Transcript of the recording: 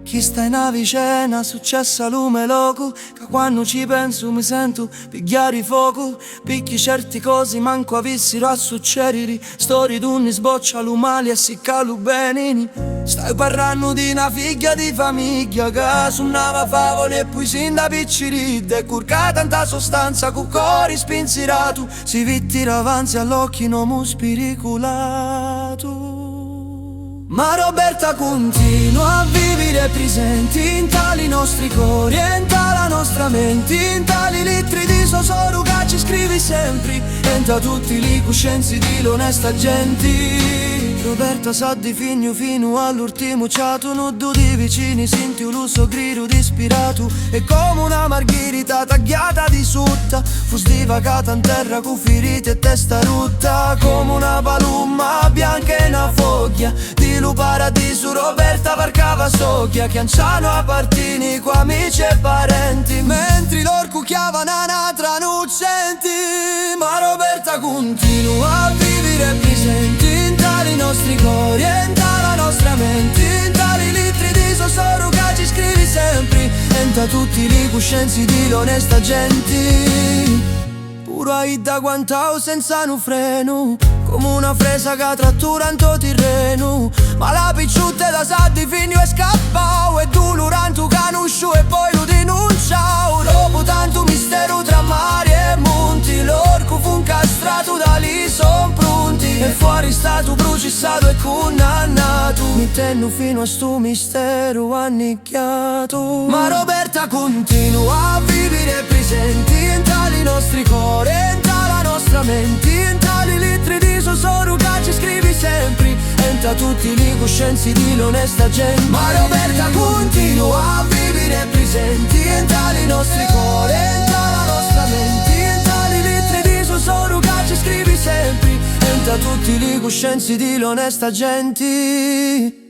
Chi sta in avicena, successa lume loco, che quando ci penso mi sento pigliare fuoco. Picchi certi cose manco avessero a succedere, storie d'unni sboccia l'umali e si calu benini. Stai parlando di una figlia di famiglia che suonava favole e poi sin da picciridda e curca tanta sostanza cu cori spinsirato si vittira avanti all'occhio nomo spiricolato. Ma Roberta continua a vivere presenti in tali nostri cori e in tala nostra mente, in tali litri di sosoro che ci scrivi sempre, entra tutti li coscienzi di l'onesta gente. Roberta sa di fino all'ultimo ciato, nuddo di vicini senti un lusso grido dispirato, e come una margherita tagliata di sutta, fustiva cata in terra con ferite e testa rutta, come una palumma bianca e una foglia di lu paradiso. Roberta varcava socchia, chianciano a partini con amici e parenti, mentre loro cucchiavano un'altra nuccenti. Ma Roberta continua a vivere presenti in tali nostri cori e in tala nostra mente, in tali litri di sosoro che ci scrivi sempre, entra tutti li coscienzi di l'onesta gente. Pura idda quantao senza un freno, come una fresa che trattura in tuo terreno. Ma la picciutta da sa di fino e scappao, e tu l'urantu canuscio e poi lo denunciao. Dopo tanto mistero tra mari e monti, l'orco fu incastrato, da lì son pronti, e fuori stato processato e condannato, mettendo fino a sto mistero annicchiato. Ma Roberta continua a vivere presenti in tali nostri cori e in tala nostra mente, in tali litri di sosoro che ci scrivi sempre, entra tutti li coscienzi di l'onesta gente. Ma Roberta continua a vivere presenti in tali nostri cori e in tala nostra mente, in tali litri di sosoro che ci scrivi sempre, entra tutti li coscienzi di l'onesta gente.